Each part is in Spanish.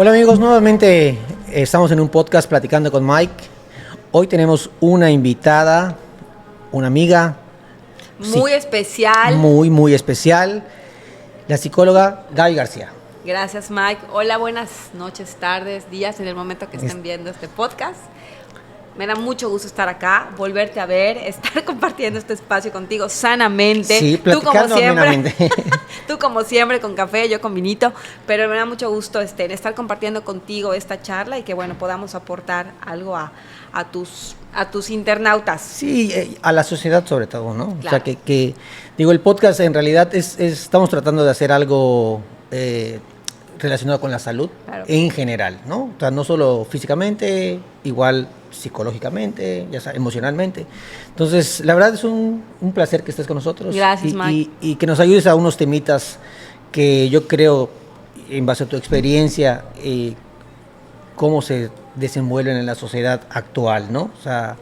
Hola amigos, nuevamente estamos en un podcast platicando con Mike. Hoy tenemos una invitada, una amiga muy especial. Muy especial, la psicóloga Gaby García. Gracias, Mike. Hola, buenas noches, tardes, días en el momento que estén viendo este podcast. Me da mucho gusto estar acá, volverte a ver, estar compartiendo este espacio contigo sanamente. Sí, platicando amenamente. Tú como siempre con café, yo con vinito, pero me da mucho gusto en estar compartiendo contigo esta charla y que bueno podamos aportar algo a tus internautas. Sí, a la sociedad sobre todo, ¿no? Claro. O sea, que digo, el podcast en realidad estamos tratando de hacer algo relacionado con la salud, claro, en general, ¿no? O sea, no solo físicamente, igual psicológicamente, ya sea, emocionalmente. Entonces, la verdad es un placer que estés con nosotros. Gracias, Mike. Y que nos ayudes a unos temitas que yo creo, en base a tu experiencia, cómo se desenvuelven en la sociedad actual, ¿no? O sea,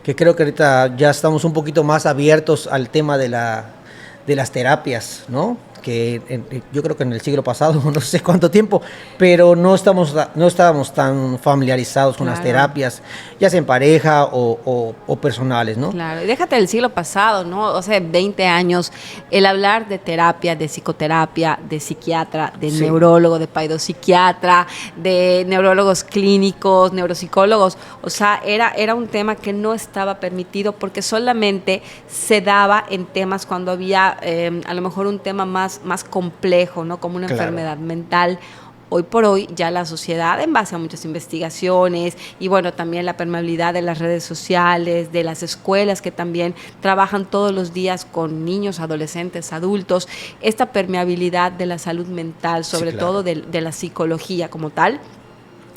que creo que ahorita ya estamos un poquito más abiertos al tema de las terapias, ¿no? Que yo creo que en el siglo pasado, no sé cuánto tiempo, pero no estábamos tan familiarizados con, claro, las terapias, ya sea en pareja o personales, ¿no? Claro, y déjate del siglo pasado, ¿no? O sea, 20 años, el hablar de terapia, de psicoterapia, de psiquiatra, de sí, neurólogo, de paidopsiquiatra, de neurólogos clínicos, neuropsicólogos, o sea, era un tema que no estaba permitido porque solamente se daba en temas cuando había a lo mejor un tema más complejo, ¿no? Como una, claro, enfermedad mental. Hoy por hoy ya la sociedad, en base a muchas investigaciones y bueno, también la permeabilidad de las redes sociales, de las escuelas que también trabajan todos los días con niños, adolescentes, adultos, esta permeabilidad de la salud mental, sobre, sí, claro, todo de la psicología como tal,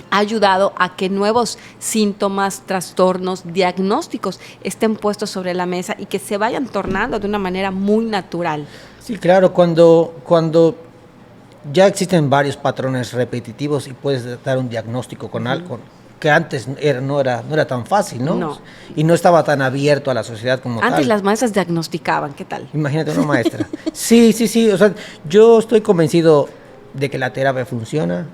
ha ayudado a que nuevos síntomas, trastornos, diagnósticos estén puestos sobre la mesa y que se vayan tornando de una manera muy natural. Sí, claro, cuando ya existen varios patrones repetitivos y puedes dar un diagnóstico con algo que antes no era tan fácil, ¿no? No. Y no estaba tan abierto a la sociedad como antes tal. Antes las maestras diagnosticaban, ¿qué tal? Imagínate una maestra. Sí, o sea, yo estoy convencido de que la terapia funciona,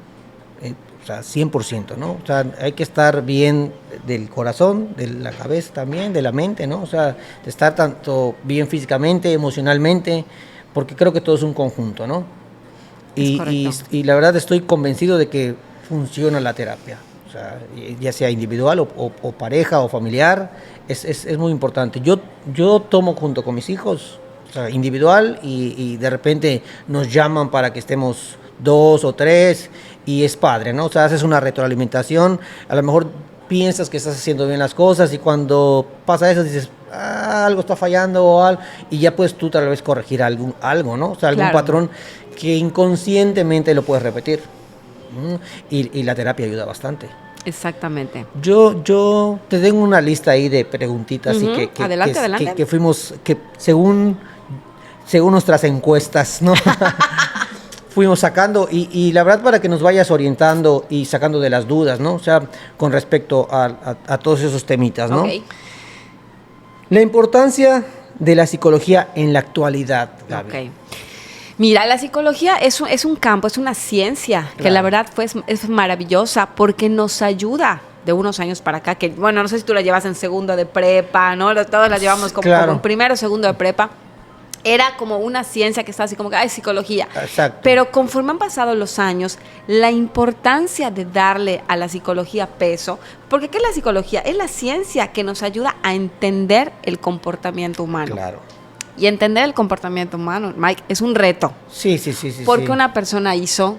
o sea, 100%, ¿no? O sea, hay que estar bien del corazón, de la cabeza también, de la mente, ¿no? O sea, de estar tanto bien físicamente, emocionalmente, porque creo que todo es un conjunto, ¿no? Y la verdad estoy convencido de que funciona la terapia, o sea, ya sea individual o pareja o familiar, es muy importante. Yo tomo junto con mis hijos, o sea, individual, y de repente nos llaman para que estemos 2 o 3 y es padre, ¿no? O sea, haces una retroalimentación, a lo mejor piensas que estás haciendo bien las cosas y cuando pasa eso dices, algo está fallando o algo, y ya puedes tú tal vez corregir algo, ¿no? O sea, algún, claro, patrón que inconscientemente lo puedes repetir. Y la terapia ayuda bastante. Exactamente. Yo te tengo una lista ahí de preguntitas y adelante. Que fuimos, que según nuestras encuestas, ¿no? Fuimos sacando y la verdad para que nos vayas orientando y sacando de las dudas, ¿no? O sea, con respecto a todos esos temitas, ¿no? Okay. La importancia de la psicología en la actualidad, Gaby. Okay. Mira, la psicología es un campo, es una ciencia, claro, que la verdad es maravillosa porque nos ayuda de unos años para acá, que bueno, no sé si tú la llevas en segundo de prepa, ¿no? Todos la llevamos claro, como en primero o segundo de prepa. Era como una ciencia que estaba así como que, ay, psicología. Exacto. Pero conforme han pasado los años, la importancia de darle a la psicología peso, porque ¿qué es la psicología? Es la ciencia que nos ayuda a entender el comportamiento humano. Claro. Y entender el comportamiento humano, Mike, es un reto. Sí. Porque una persona hizo...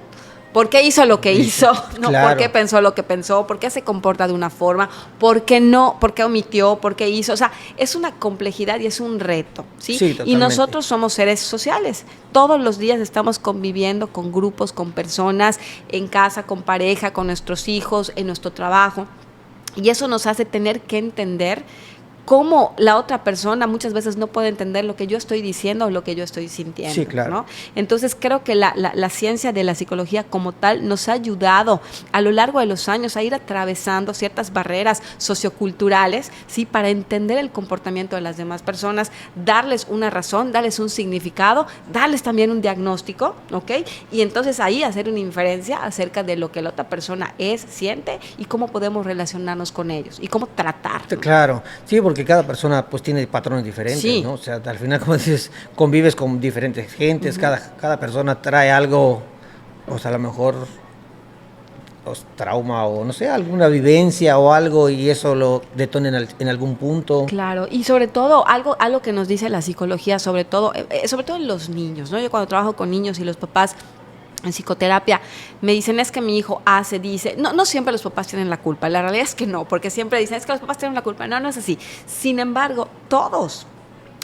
¿Por qué hizo lo que hizo? ¿No? Claro. ¿Por qué pensó lo que pensó? ¿Por qué se comporta de una forma? ¿Por qué no? ¿Por qué omitió? ¿Por qué hizo? O sea, es una complejidad y es un reto, ¿sí? Sí, totalmente. Y nosotros somos seres sociales. Todos los días estamos conviviendo con grupos, con personas, en casa, con pareja, con nuestros hijos, en nuestro trabajo. Y eso nos hace tener que entender cómo la otra persona muchas veces no puede entender lo que yo estoy diciendo o lo que yo estoy sintiendo. Sí, claro. ¿no? Entonces creo que la ciencia de la psicología como tal nos ha ayudado a lo largo de los años a ir atravesando ciertas barreras socioculturales, ¿sí? Para entender el comportamiento de las demás personas, darles una razón, darles un significado, darles también un diagnóstico, ¿ok? Y entonces ahí hacer una inferencia acerca de lo que la otra persona es, siente y cómo podemos relacionarnos con ellos y cómo tratar, ¿no? Claro, sí, porque cada persona pues tiene patrones diferentes, Sí. ¿no? O sea, al final, como dices, convives con diferentes gentes, cada persona trae algo, o sea, a lo mejor trauma o no sé, alguna vivencia o algo y eso lo detona en algún punto. Claro, y sobre todo algo que nos dice la psicología, sobre todo en los niños, ¿no? Yo cuando trabajo con niños y los papás en psicoterapia me dicen es que mi hijo dice, no siempre los papás tienen la culpa, la realidad es que no, porque siempre dicen es que los papás tienen la culpa, no es así. Sin embargo, todos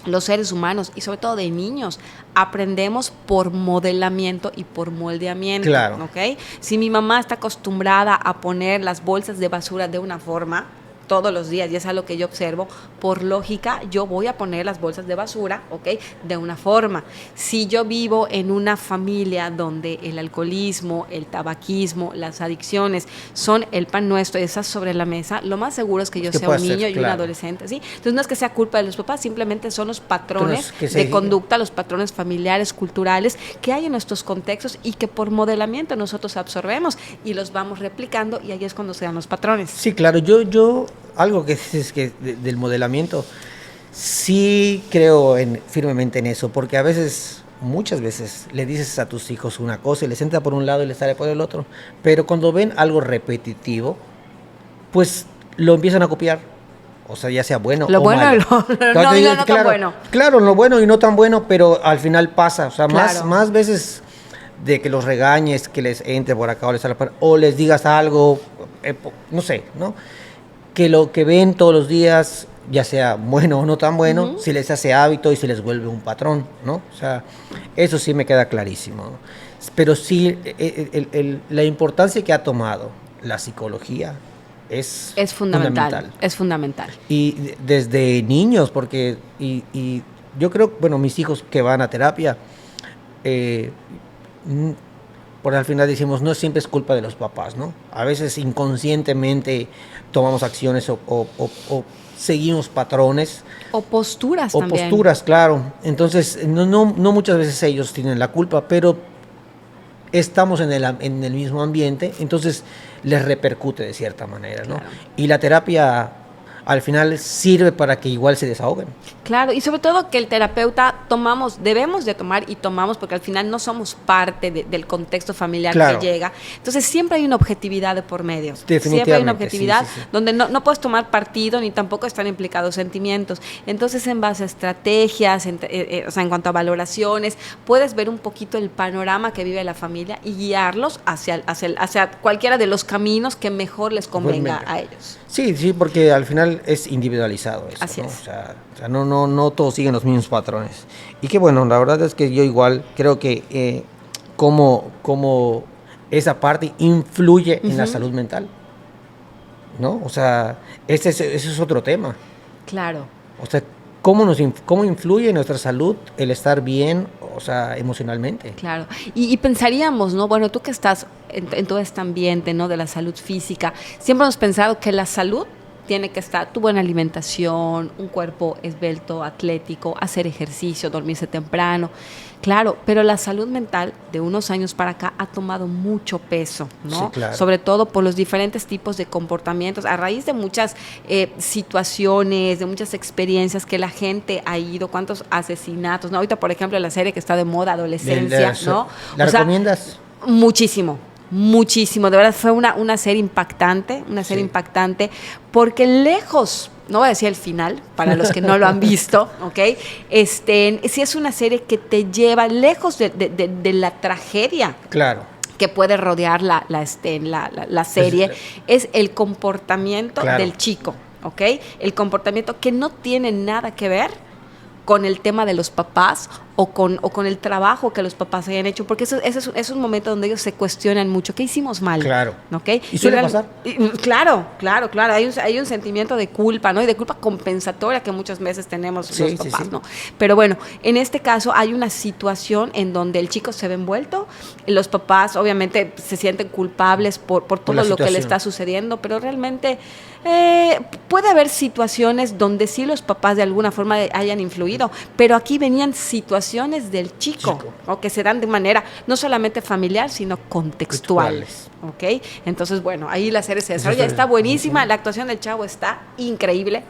los seres humanos y sobre todo de niños aprendemos por modelamiento y por moldeamiento, claro. ¿ok? Si mi mamá está acostumbrada a poner las bolsas de basura de una forma todos los días, y es algo que yo observo, por lógica yo voy a poner las bolsas de basura, ¿ok? De una forma. Si yo vivo en una familia donde el alcoholismo, el tabaquismo, las adicciones son el pan nuestro y estás sobre la mesa, lo más seguro es que yo sea un niño y un adolescente, ¿sí? Entonces no es que sea culpa de los papás, simplemente son los patrones de conducta, los patrones familiares, culturales que hay en nuestros contextos y que por modelamiento nosotros absorbemos y los vamos replicando y ahí es cuando se dan los patrones. Sí, claro, yo algo que dices que del modelamiento, sí creo firmemente en eso, porque muchas veces le dices a tus hijos una cosa y les entra por un lado y les sale por el otro, pero cuando ven algo repetitivo, pues lo empiezan a copiar, o sea, ya sea bueno lo o bueno malo. No tan bueno. Claro, lo bueno y no tan bueno, pero al final pasa, o sea, claro. más veces de que los regañes, que les entre por acá o les digas algo, no sé, ¿no? Que lo que ven todos los días, ya sea bueno o no tan bueno, si les hace hábito y se les vuelve un patrón, ¿no? O sea, eso sí me queda clarísimo, ¿no? Pero sí, la importancia que ha tomado la psicología es fundamental. Es fundamental. Y desde niños, porque y yo creo, bueno, mis hijos que van a terapia, por al final decimos, no siempre es culpa de los papás, ¿no? A veces inconscientemente tomamos acciones o seguimos patrones. O posturas también. O posturas, claro. Entonces, no muchas veces ellos tienen la culpa, pero estamos en el mismo ambiente, entonces les repercute de cierta manera, ¿no? Claro. Y la terapia al final sirve para que igual se desahoguen. Claro, y sobre todo que el terapeuta debemos de tomar y tomamos, porque al final no somos parte del contexto familiar claro. que llega. Entonces siempre hay una objetivo de por medio. Siempre hay una objetividad sí. donde no puedes tomar partido ni tampoco están implicados sentimientos. Entonces en base a estrategias, o sea, en cuanto a valoraciones, puedes ver un poquito el panorama que vive la familia y guiarlos hacia cualquiera de los caminos que mejor les convenga a ellos. Sí, porque al final es individualizado eso. Así ¿no? es. O sea, no todos siguen los mismos patrones. Y que bueno, la verdad es que yo igual creo que cómo esa parte influye en la salud mental, ¿no? O sea, ese es otro tema. Claro. O sea, cómo influye en nuestra salud el estar bien, o sea, emocionalmente. Claro. Y pensaríamos, ¿no? Bueno, tú que estás en todo este ambiente, ¿no? De la salud física, siempre hemos pensado que la salud tiene que estar tu buena alimentación, un cuerpo esbelto, atlético, hacer ejercicio, dormirse temprano. Claro, pero la salud mental de unos años para acá ha tomado mucho peso, ¿no? Sí, claro. Sobre todo por los diferentes tipos de comportamientos, a raíz de muchas situaciones, de muchas experiencias que la gente ha ido, cuántos asesinatos, ¿no? Ahorita, por ejemplo, la serie que está de moda, Adolescencia, ¿no? ¿La recomiendas? Muchísimo, de verdad fue una serie impactante, porque lejos, no voy a decir el final, para los que no lo han visto, ¿ok? Sí es una serie que te lleva lejos de la tragedia. Claro. Que puede rodear la serie, es el comportamiento claro. del chico, ¿ok? El comportamiento que no tiene nada que ver con el tema de los papás o con el trabajo que los papás hayan hecho, porque eso es un momento donde ellos se cuestionan mucho, ¿qué hicimos mal? Claro. ¿Ok? ¿Y suele pasar? Claro, hay un sentimiento de culpa, ¿no? Y de culpa compensatoria que muchas veces tenemos los papás, ¿no? Pero bueno, en este caso hay una situación en donde el chico se ve envuelto, los papás obviamente se sienten culpables por todo lo que le está sucediendo, pero realmente puede haber situaciones donde sí los papás de alguna forma hayan influido, pero aquí venían situaciones del chico. ¿O? Que se dan de manera no solamente familiar, sino contextual. ¿Ok? Entonces, bueno, ahí la serie se desarrolla, está buenísima, la actuación del chavo está increíble.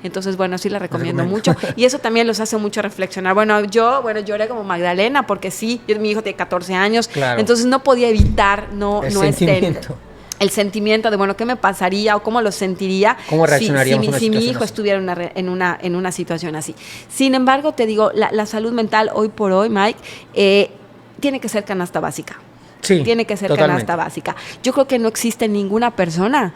Entonces, bueno, sí la recomiendo mucho, y eso también los hace mucho reflexionar. Bueno, yo lloré como Magdalena, porque sí, mi hijo tiene 14 años, entonces no podía evitar el sentimiento de, bueno, ¿qué me pasaría o cómo lo sentiría? ¿Cómo reaccionaríamos si mi hijo estuviera en una situación así? Sin embargo, te digo, la salud mental hoy por hoy, Mike, tiene que ser canasta básica. Sí, tiene que ser totalmente. canasta básica. Yo creo que no existe ninguna persona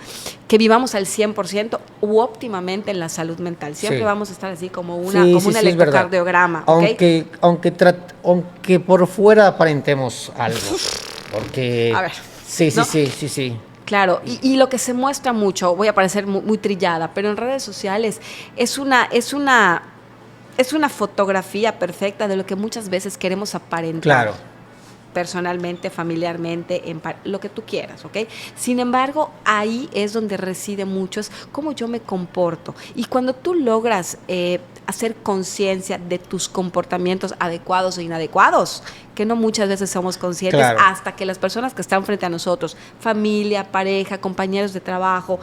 que vivamos al 100% u óptimamente en la salud mental. Siempre vamos a estar así como un electrocardiograma. ¿Okay? Aunque por fuera aparentemos algo. Porque... A ver. Sí. Claro, y lo que se muestra mucho, voy a parecer muy trillada, pero en redes sociales es una fotografía perfecta de lo que muchas veces queremos aparentar. Claro. Personalmente, familiarmente, lo que tú quieras, ¿ok? Sin embargo, ahí es donde reside mucho, es cómo yo me comporto. Y cuando tú logras hacer conciencia de tus comportamientos adecuados e inadecuados, que no muchas veces somos conscientes, hasta que las personas que están frente a nosotros, familia, pareja, compañeros de trabajo,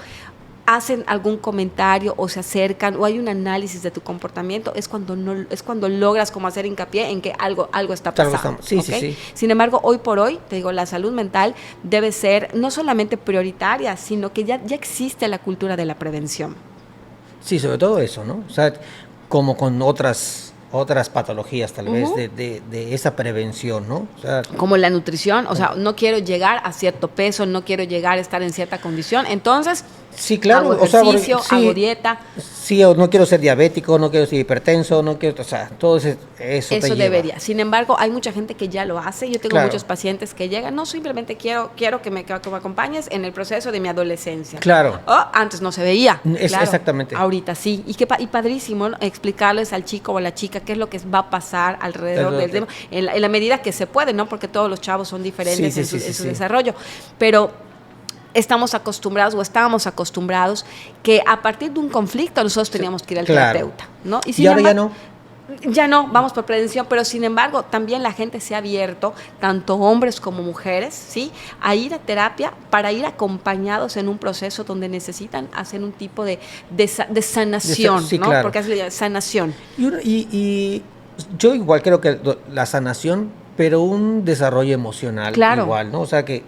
hacen algún comentario o se acercan o hay un análisis de tu comportamiento, es cuando logras como hacer hincapié en que algo está pasando. Sí. Sin embargo, hoy por hoy, te digo, la salud mental debe ser no solamente prioritaria, sino que ya existe la cultura de la prevención. Sí, sobre todo eso, ¿no? O sea, como con otras patologías tal vez de esa prevención, ¿no? O sea, como la nutrición, o sea, no quiero llegar a cierto peso, no quiero llegar a estar en cierta condición, entonces sí, claro, hago ejercicio, hago dieta. Sí, o no quiero ser diabético, no quiero ser hipertenso, no quiero, o sea, todo eso te debería. lleva. Sin embargo, hay mucha gente que ya lo hace. Yo tengo muchos pacientes que llegan, no, simplemente quiero que me acompañes en el proceso de mi adolescencia. Claro. Antes no se veía. Exactamente. Ahorita sí. Y padrísimo, ¿no? Explicarles al chico o a la chica qué es lo que va a pasar alrededor del tema, en la medida que se puede, ¿no? Porque todos los chavos son diferentes en su desarrollo. Pero estábamos acostumbrados que a partir de un conflicto nosotros teníamos que ir al terapeuta, ¿no? Y ahora ya no. Ya no, vamos por prevención, pero sin embargo también la gente se ha abierto, tanto hombres como mujeres, ¿sí? A ir a terapia para ir acompañados en un proceso donde necesitan hacer un tipo de sanación, ¿no? Claro. Porque es sanación. Y yo igual creo que la sanación, pero un desarrollo emocional igual, ¿no? O sea, que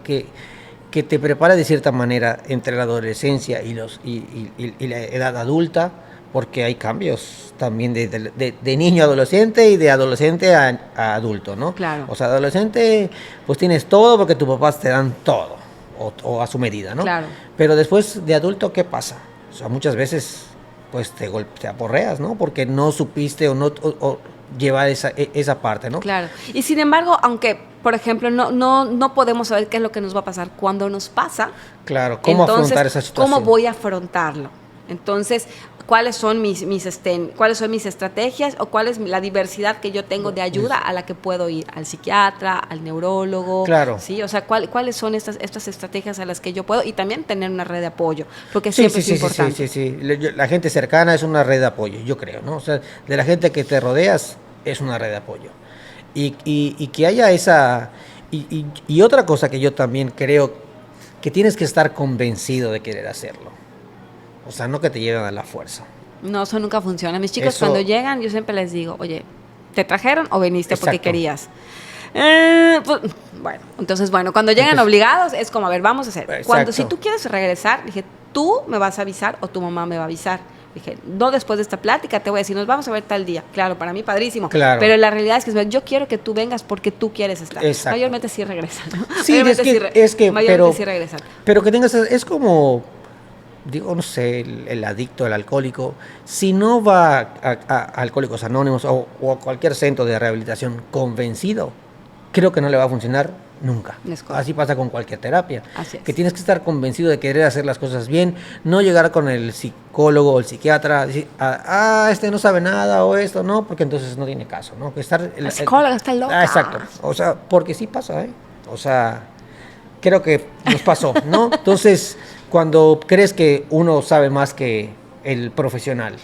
te prepara de cierta manera entre la adolescencia y la edad adulta, porque hay cambios también de niño a adolescente y de adolescente a adulto, ¿no? Claro. O sea, adolescente, pues tienes todo porque tus papás te dan todo, o a su medida, ¿no? Claro. Pero después de adulto, ¿qué pasa? O sea, muchas veces, pues te aporreas, ¿no? Porque no supiste o llevar esa parte, ¿no? Claro. Y sin embargo, aunque, por ejemplo, no podemos saber qué es lo que nos va a pasar cuando nos pasa. Claro, ¿cómo afrontar esa situación? ¿Cómo voy a afrontarlo? Entonces, ¿cuáles son mis estrategias o cuál es la diversidad que yo tengo de ayuda a la que puedo ir? Al psiquiatra, al neurólogo. Claro. ¿Sí? O sea, ¿cuáles son estas estrategias a las que yo puedo? Y también tener una red de apoyo, porque siempre es importante. Sí. La gente cercana es una red de apoyo, yo creo, ¿no? O sea, de la gente que te rodeas es una red de apoyo. Y que haya esa... Y otra cosa que yo también creo que tienes que estar convencido de querer hacerlo. O sea, no que te lleven a la fuerza. No, eso nunca funciona. Mis chicos cuando llegan, yo siempre les digo, oye, ¿te trajeron o viniste porque querías? Pues, bueno, cuando llegan obligados es como, a ver, vamos a hacer. Si tú quieres regresar, dije, tú me vas a avisar o tu mamá me va a avisar. Dije, no después de esta plática te voy a decir, nos vamos a ver tal día. Claro, para mí padrísimo. Claro. Pero la realidad es que yo quiero que tú vengas porque tú quieres estar. Exacto. Mayormente sí regresan, ¿no? Sí, mayormente sí regresan. Pero Pero que tengas, es como digo, no sé, el adicto, el alcohólico, si no va a Alcohólicos Anónimos o a cualquier centro de rehabilitación convencido, creo que no le va a funcionar nunca. Así pasa con cualquier terapia. Así es. Que tienes que estar convencido de querer hacer las cosas bien, no llegar con el psicólogo o el psiquiatra, decir, este no sabe nada o esto, no, porque entonces no tiene caso, ¿no? La psicóloga está loca. Exacto. O sea, porque sí pasa, ¿eh? O sea, creo que nos pasó, ¿no? Entonces, cuando crees que uno sabe más que el profesional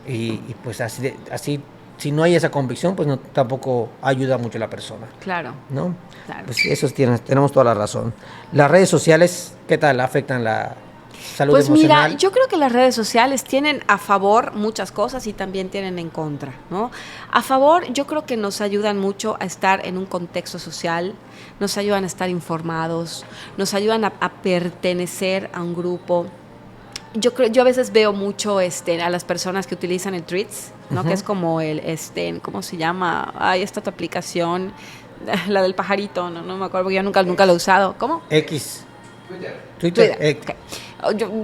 y pues así si no hay esa convicción, pues no, tampoco ayuda mucho a la persona. Claro. ¿No? Claro. Pues eso tenemos toda la razón. Las redes sociales, ¿qué tal afectan la salud pues emocional? Mira, yo creo que las redes sociales tienen a favor muchas cosas y también tienen en contra, ¿no? A favor, yo creo que nos ayudan mucho a estar en un contexto social, nos ayudan a estar informados, nos ayudan a pertenecer a un grupo. Yo a veces veo mucho a las personas que utilizan el Threads, ¿no? Que es como ¿cómo se llama? Ay, esta tu aplicación, la del pajarito, no me acuerdo, porque yo nunca lo he usado. ¿Cómo? X. Twitter. Okay.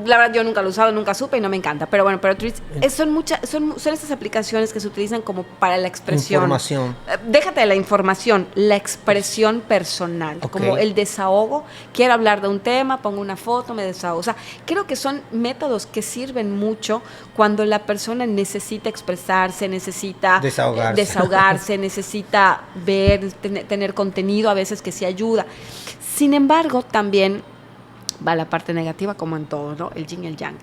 La verdad yo nunca lo he usado, nunca supe y no me encanta, pero bueno, pero Threads son estas aplicaciones que se utilizan como para la expresión. Información. Déjate de la información, la expresión personal, como el desahogo. Quiero hablar de un tema, pongo una foto, me desahogo. O sea, creo que son métodos que sirven mucho cuando la persona necesita expresarse, necesita desahogarse necesita ver, tener contenido, a veces que sí ayuda. Sin embargo, también va la parte negativa, como en todo, ¿no? El yin y el yang.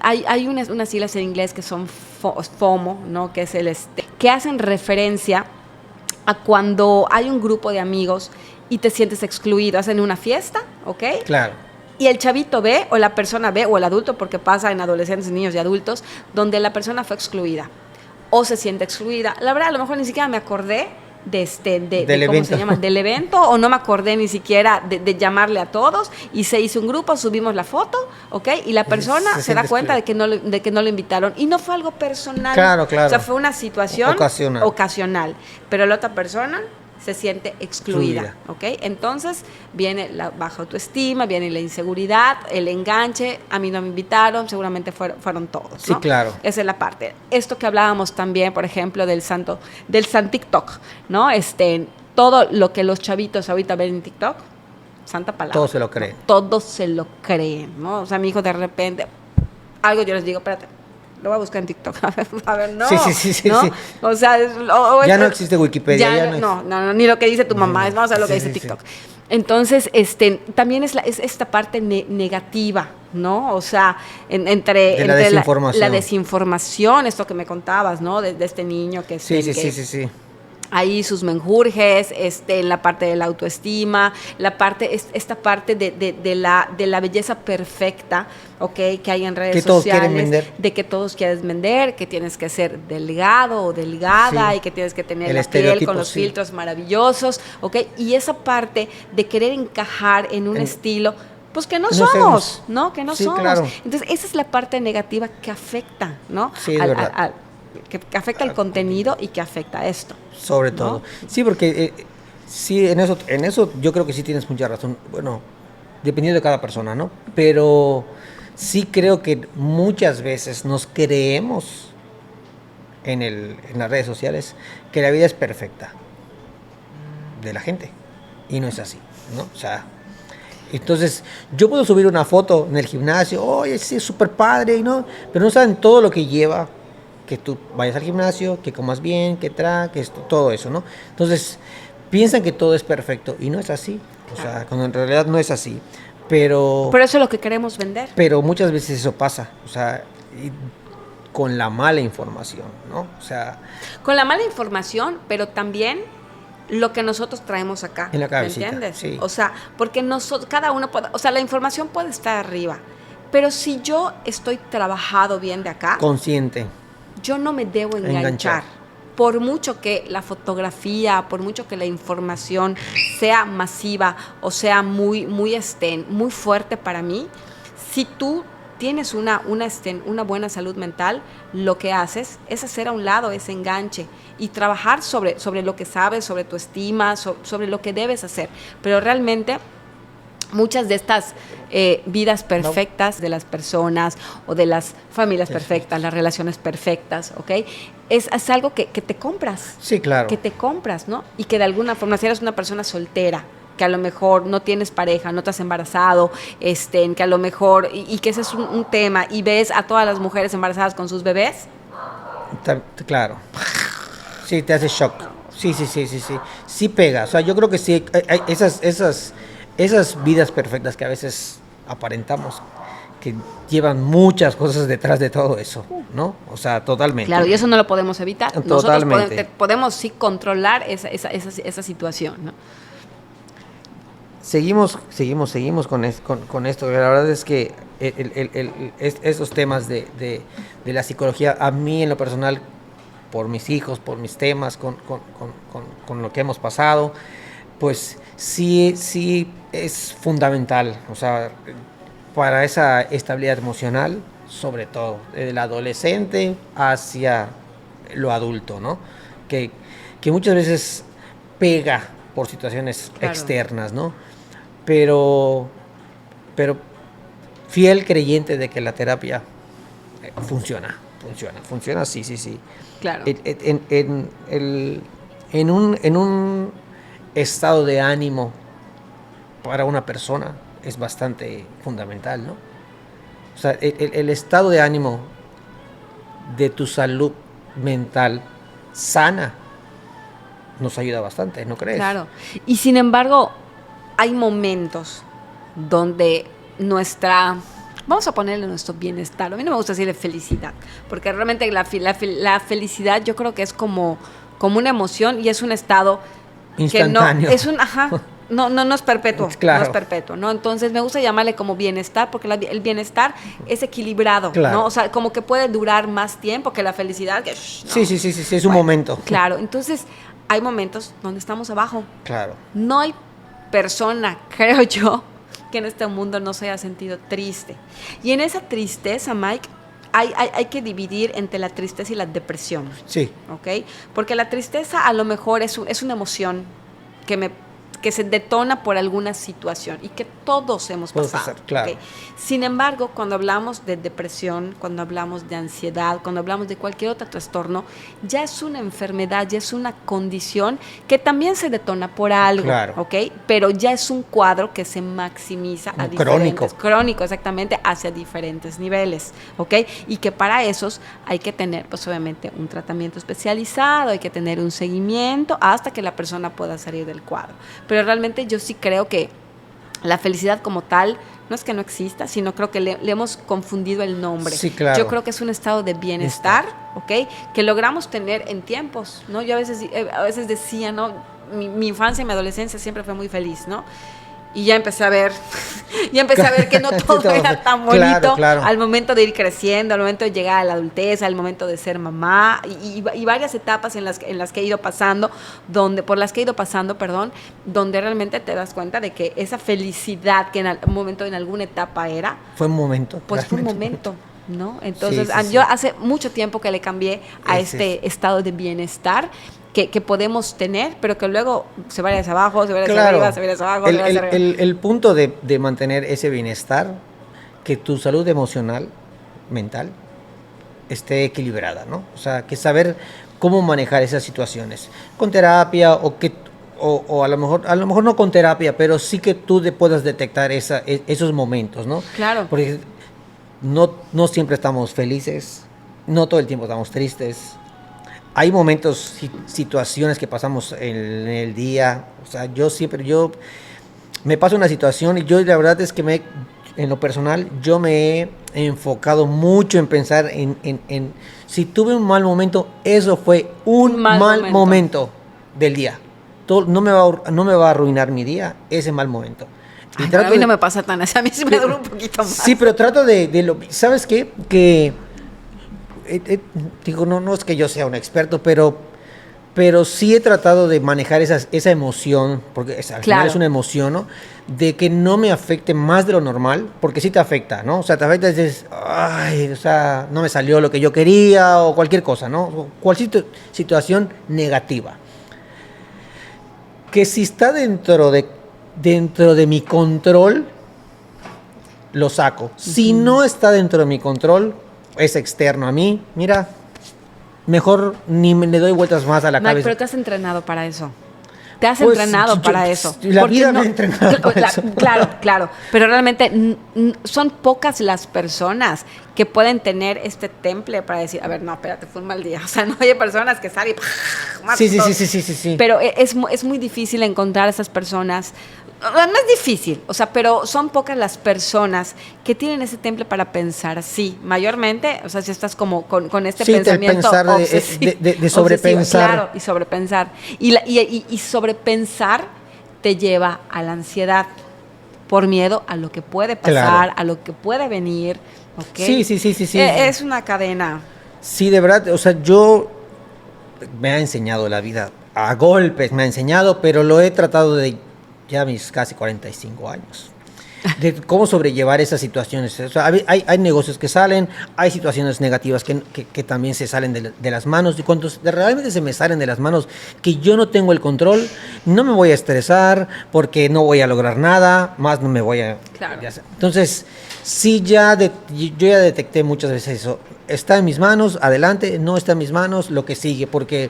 Hay unas siglas en inglés que son FOMO, ¿no? Que es que hacen referencia a cuando hay un grupo de amigos y te sientes excluido. Hacen una fiesta, ¿ok? Claro. Y el chavito ve, o la persona ve, o el adulto, porque pasa en adolescentes, niños y adultos, donde la persona fue excluida o se siente excluida. La verdad, a lo mejor ni siquiera me acordé ¿cómo se llama? Del evento, o no me acordé ni siquiera de llamarle a todos, y se hizo un grupo, subimos la foto, ¿ok? Y la persona se da cuenta de que no lo invitaron, y no fue algo personal. Claro. O sea, fue una situación ocasional, pero la otra persona se siente excluida, ¿ok? Entonces viene la baja autoestima, viene la inseguridad, el enganche, a mí no me invitaron, seguramente fueron todos, ¿no? Sí, claro. Esa es la parte. Esto que hablábamos también, por ejemplo, del San TikTok, ¿no? Todo lo que los chavitos ahorita ven en TikTok, santa palabra. Todos se lo creen. Todos se lo creen, ¿no? O sea, mi hijo de repente, algo yo les digo, espérate, lo voy a buscar en TikTok. A ver, no. Sí, ¿no? sí. O sea, ya no existe Wikipedia. No, ni lo que dice tu mamá, vamos a ver lo que dice TikTok. Sí. Entonces, también es esta parte negativa, ¿no? O sea, entre la desinformación. La desinformación, esto que me contabas, ¿no? De este niño que sí. ahí sus menjurjes, en la parte de la autoestima, esta parte de la belleza perfecta, ¿okay? Que hay en redes sociales, todos quieren vender. De que todos quieren vender, que tienes que ser delgado o delgada, y que tienes que tener la piel con los filtros maravillosos, ¿okay? Y esa parte de querer encajar en un estilo, pues que no somos, ¿no? Que no somos. Claro. Entonces, esa es la parte negativa que afecta, ¿no? Sí, es verdad. Que afecta el contenido y que afecta esto. Sobre todo. ¿No? Sí, porque sí, en eso yo creo que sí tienes mucha razón. Bueno, dependiendo de cada persona, ¿no? Pero sí creo que muchas veces nos creemos en las redes sociales que la vida es perfecta de la gente. Y no es así, ¿no? O sea, entonces yo puedo subir una foto en el gimnasio, oye, sí, es súper padre, ¿no? Pero no saben todo lo que lleva que tú vayas al gimnasio, que comas bien, que todo eso, ¿no? Entonces, piensan que todo es perfecto y no es así. O sea, cuando en realidad no es así. Pero eso es lo que queremos vender. Pero muchas veces eso pasa, o sea, con la mala información, ¿no? O sea, con la mala información, pero también lo que nosotros traemos acá. En la cabecita, ¿me entiendes? Sí. O sea, porque cada uno puede, o sea, la información puede estar arriba, pero si yo estoy trabajado bien de acá, consciente, yo no me debo enganchar. Por mucho que la fotografía, por mucho que la información sea masiva o sea muy fuerte para mí, si tú tienes una buena salud mental, lo que haces es hacer a un lado ese enganche y trabajar sobre lo que sabes, sobre tu estima, sobre lo que debes hacer. Pero realmente muchas de estas vidas perfectas de las personas o de las familias perfectas, las relaciones perfectas, ¿ok? Es algo que te compras. Sí, claro. Que te compras, ¿no? Y que de alguna forma, si eres una persona soltera, que a lo mejor no tienes pareja, no te has embarazado, que a lo mejor, y que ese es un tema, y ves a todas las mujeres embarazadas con sus bebés. Claro. Sí, te hace shock. Sí. Sí pega. O sea, yo creo que sí, hay esas vidas perfectas que a veces aparentamos, que llevan muchas cosas detrás de todo eso, ¿no? O sea, totalmente. Claro, y eso no lo podemos evitar. Totalmente. Nosotros podemos sí controlar esa situación, ¿no? Seguimos con esto. La verdad es que esos temas de la psicología, a mí en lo personal, por mis hijos, por mis temas, con lo que hemos pasado, pues sí es fundamental, o sea, para esa estabilidad emocional, sobre todo, desde el adolescente hacia lo adulto, ¿no? Que muchas veces pega por situaciones externas, ¿no? Pero fiel creyente de que la terapia funciona, sí. Claro. En un estado de ánimo para una persona es bastante fundamental, ¿no? O sea, el estado de ánimo de tu salud mental sana nos ayuda bastante, ¿no crees? Claro. Y sin embargo, hay momentos donde vamos a ponerle nuestro bienestar. A mí no me gusta decirle felicidad, porque realmente la felicidad yo creo que es como una emoción y es un estado instantáneo. Que no es perpetuo. Claro. No es perpetuo, ¿no? Entonces me gusta llamarle como bienestar, porque el bienestar es equilibrado, claro, ¿no? O sea, como que puede durar más tiempo que la felicidad. Que, ¿no? Sí, es un momento. Claro, entonces hay momentos donde estamos abajo. Claro. No hay persona, creo yo, que en este mundo no se haya sentido triste. Y en esa tristeza, Mike, hay que dividir entre la tristeza y la depresión. Sí. ¿Ok? Porque la tristeza a lo mejor es una emoción que se detona por alguna situación y que todos hemos pasado. Claro. ¿Okay? Sin embargo, cuando hablamos de depresión, cuando hablamos de ansiedad, cuando hablamos de cualquier otro trastorno, ya es una enfermedad, ya es una condición que también se detona por algo, claro, ¿ok? Pero ya es un cuadro que se maximiza a diferentes... Crónico, exactamente, hacia diferentes niveles, ¿ok? Y que para esos hay que tener, pues obviamente, un tratamiento especializado, hay que tener un seguimiento hasta que la persona pueda salir del cuadro. Pero realmente yo sí creo que la felicidad como tal no es que no exista, sino creo que le hemos confundido el nombre. Sí, claro. Yo creo que es un estado de bienestar, ¿ok? Que logramos tener en tiempos, ¿no? Yo a veces decía, ¿no? Mi infancia y mi adolescencia siempre fue muy feliz, ¿no? Y ya empecé a ver que no todo era tan bonito, claro. Al momento de ir creciendo, al momento de llegar a la adultez, al momento de ser mamá y varias etapas en las que he ido pasando, donde realmente te das cuenta de que esa felicidad que en algún momento, en alguna etapa era, fue un momento. Pues fue un momento, ¿no? Entonces, yo hace mucho tiempo que le cambié a este estado de bienestar que podemos tener, pero que luego se vaya hacia abajo, se vaya hacia arriba, se vaya hacia abajo. El punto de mantener ese bienestar, que tu salud emocional, mental, esté equilibrada, ¿no? O sea, que saber cómo manejar esas situaciones. Con terapia o a lo mejor no con terapia, pero sí que tú puedas detectar esos momentos, ¿no? Claro. Porque no siempre estamos felices, no todo el tiempo estamos tristes. Hay momentos, situaciones que pasamos en el día. O sea, yo me paso una situación y yo la verdad es que en lo personal, yo me he enfocado mucho en pensar en si tuve un mal momento, eso fue un mal momento del día. No me va a arruinar mi día ese mal momento. Y a mí no me pasa tan así, a mí sí me dura un poquito más. Sí, pero trato ¿sabes qué? Digo, no es que yo sea un experto, pero sí he tratado de manejar esa emoción, porque al final es una emoción, ¿no? De que no me afecte más de lo normal, porque sí te afecta, ¿no? O sea, te afecta y dices, ay, o sea, no me salió lo que yo quería, o cualquier cosa, ¿no? O cualquier situación negativa. Que si está dentro de dentro de mi control, lo saco. Si no está dentro de mi control, es externo a mí, mira, mejor ni me le doy vueltas más a la Mike, cabeza. pero te has entrenado para eso. Te has Pues, entrenado para eso. La Porque vida me ha entrenado para eso. Claro. Pero realmente son pocas las personas que pueden tener este temple para decir, a ver, no, espérate, fue un mal día. O sea, no hay personas que salen y Sí. Pero es muy difícil encontrar a esas personas. No es difícil, o sea, pero son pocas las personas que tienen ese temple para pensar así. Mayormente, o sea, si estás como con este pensamiento pensar de sobrepensar. Claro, y sobrepensar. Y sobrepensar te lleva a la ansiedad por miedo a lo que puede pasar, Claro. a lo que puede venir. Sí. ¿Okay? Es una cadena. Sí, de verdad, o sea, yo me ha enseñado la vida a golpes, me ha enseñado, pero lo he tratado de ya mis casi 45 años. De cómo sobrellevar esas situaciones. O sea, hay negocios que salen, hay situaciones negativas que también se salen de las manos. Y cuando realmente se me salen de las manos, que yo no tengo el control, no me voy a estresar porque no voy a lograr nada, más no me voy a... Claro. Entonces, sí, yo ya detecté muchas veces eso. Está en mis manos, adelante, no está en mis manos, lo que sigue, porque...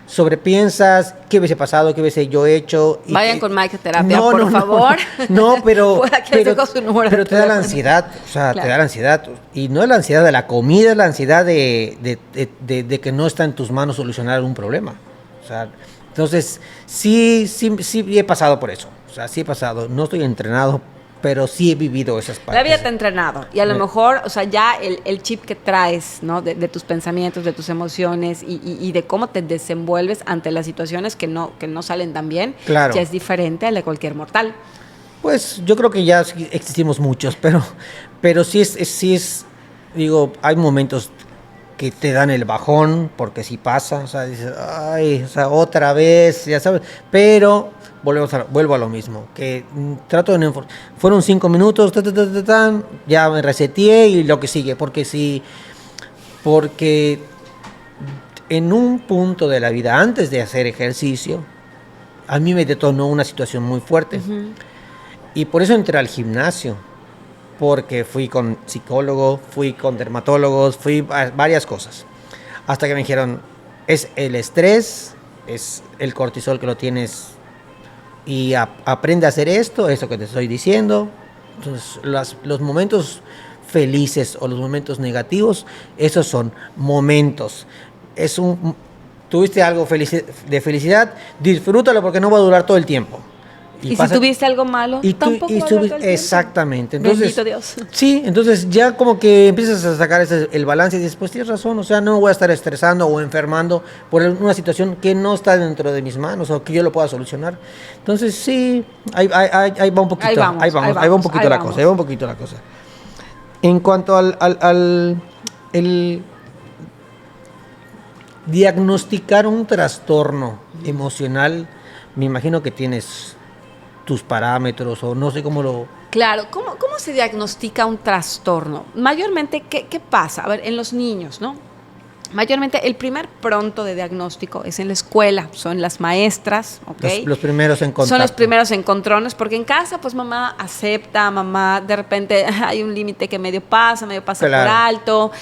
sobrepiensas, qué hubiese pasado, qué hubiese yo hecho. Vayan con Mike a terapia, por favor. No, pero te da la ansiedad, o sea, claro. te da la ansiedad. Y no es la ansiedad de la comida, es la ansiedad de que no está en tus manos solucionar un problema. O sea, entonces, sí he pasado por eso. O sea, sí he pasado. No estoy entrenado, pero sí he vivido esas partes. La vida te ha entrenado y a lo mejor, o sea, ya el chip que traes, ¿no? De tus pensamientos, de tus emociones y de cómo te desenvuelves ante las situaciones que no salen tan bien, claro. Ya es diferente a la de cualquier mortal. Pues yo creo que ya existimos muchos, pero sí es, digo, hay momentos que te dan el bajón, porque sí pasa, o sea, dices, ay, o sea, otra vez, ya sabes, pero... vuelvo a lo mismo, que trato de fueron 5 minutos, ya me reseteé y lo que sigue, porque en un punto de la vida, antes de hacer ejercicio, a mí me detonó una situación muy fuerte. Uh-huh. Y por eso entré al gimnasio, porque fui con psicólogo, fui con dermatólogos, fui a varias cosas, hasta que me dijeron, es el estrés, es el cortisol que lo tienes... y aprende a hacer esto que te estoy diciendo. Entonces, los momentos felices o los momentos negativos, esos son momentos. Tuviste algo de felicidad, disfrútalo porque no va a durar todo el tiempo. Y si tuviste algo malo, tampoco va a durar todo el tiempo. Exactamente. Entonces, bendito Dios. Sí, entonces ya como que empiezas a sacar el balance y dices, pues tienes razón, o sea, no me voy a estar estresando o enfermando por una situación que no está dentro de mis manos o que yo lo pueda solucionar. Entonces sí, ahí va un poquito, ahí va un poquito la cosa. En cuanto al diagnosticar un trastorno emocional, me imagino que tienes tus parámetros o no sé cómo lo... Claro, ¿cómo se diagnostica un trastorno? Mayormente, ¿qué pasa? A ver, en los niños, ¿no? Mayormente el primer pronto de diagnóstico es en la escuela, son las maestras, ¿ok? Los primeros en contacto. Son los primeros encontrones, porque en casa pues mamá acepta, mamá de repente hay un límite que medio pasa claro. Por alto,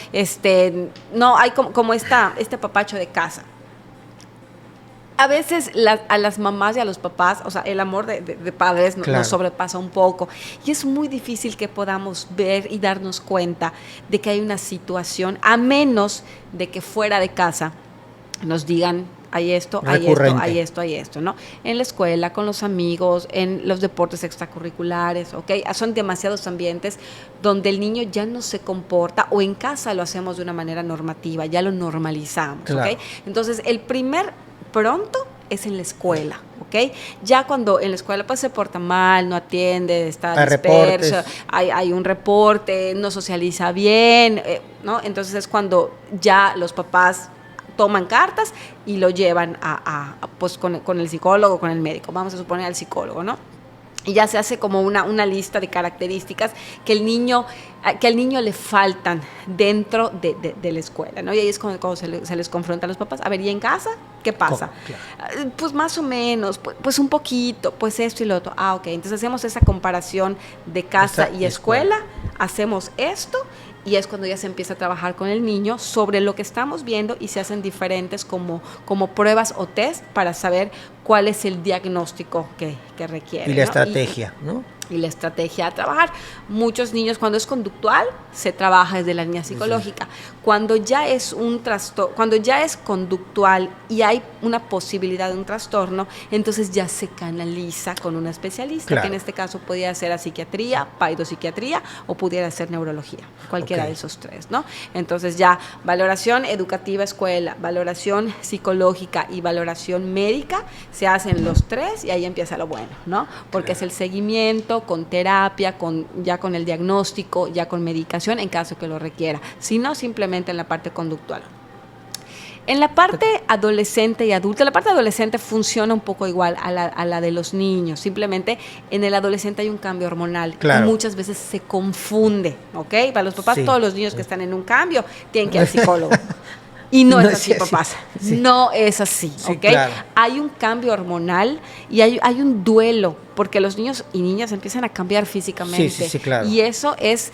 no hay como este papacho de casa. A veces a las mamás y a los papás, o sea, el amor de padres claro. Nos sobrepasa un poco. Y es muy difícil que podamos ver y darnos cuenta de que hay una situación, a menos de que fuera de casa nos digan, hay esto, ¿no? En la escuela, con los amigos, en los deportes extracurriculares, ¿ok? Son demasiados ambientes donde el niño ya no se comporta, o en casa lo hacemos de una manera normativa, ya lo normalizamos, claro. ¿Ok? Entonces, el primer pronto es en la escuela, ¿ok? Ya cuando en la escuela pues se porta mal, no atiende, está disperso, hay un reporte, no socializa bien, ¿no? Entonces es cuando ya los papás toman cartas y lo llevan pues con el psicólogo, con el médico, vamos a suponer al psicólogo, ¿no? Y ya se hace como una lista de características que al niño le faltan dentro de la escuela, ¿no? Y ahí es cuando se les confronta a los papás. A ver, ¿y en casa ¿qué pasa? Claro. Pues más o menos, pues un poquito, pues esto y lo otro. Ah, ok, entonces hacemos esa comparación de casa y escuela, hacemos esto, y es cuando ya se empieza a trabajar con el niño sobre lo que estamos viendo y se hacen diferentes como pruebas o test para saber cuál es el diagnóstico que requiere. Y la estrategia, ¿no? Y la estrategia a trabajar. Muchos niños, cuando es conductual, se trabaja desde la línea psicológica. Sí. Cuando ya es un trastorno, cuando ya es conductual y hay una posibilidad de un trastorno, entonces ya se canaliza con un especialista, claro, que en este caso pudiera ser a psiquiatría, paidopsiquiatría o pudiera ser neurología, cualquiera de esos tres, ¿no? Entonces ya valoración educativa escuela, valoración psicológica y valoración médica, se hacen los tres y ahí empieza lo bueno, ¿no? Porque es el seguimiento con terapia, ya con el diagnóstico, ya con medicación en caso que lo requiera, sino simplemente en la parte conductual. En la parte adolescente y adulta, la parte adolescente funciona un poco igual a la de los niños, simplemente en el adolescente hay un cambio hormonal, claro, y muchas veces se confunde, ¿ok? Para los papás, todos los niños que están en un cambio tienen que ir al psicólogo. Y no es así, papás. Sí. No es así, ¿ok? Claro. Hay un cambio hormonal y hay un duelo, porque los niños y niñas empiezan a cambiar físicamente. Sí, claro. Y eso es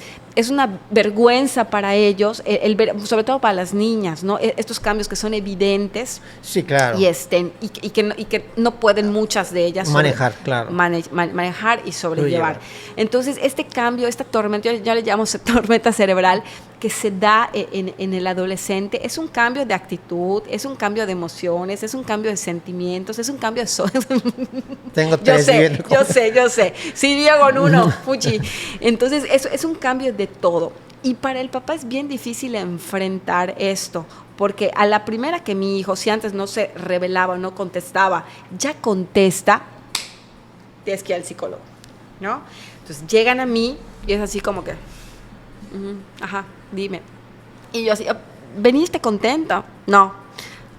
una vergüenza para ellos, sobre todo para las niñas, ¿no? Estos cambios que son evidentes. Sí, claro. Y que no pueden muchas de ellas manejar, claro. Manejar y sobrellevar. Entonces, este cambio, esta tormenta, yo le llamo tormenta cerebral, que se da en el adolescente, es un cambio de actitud, es un cambio de emociones, es un cambio de sentimientos, es un cambio de... Tengo tres. Yo sé. Sí, Diego, en uno, fuchi. Entonces, eso es un cambio de todo. Y para el papá es bien difícil enfrentar esto, porque a la primera que mi hijo, si antes no se revelaba, no contestaba, ya contesta, tienes que ir al psicólogo, ¿no? Entonces, llegan a mí y es así como que... ajá, dime. Y yo así, ¿veniste contenta? No.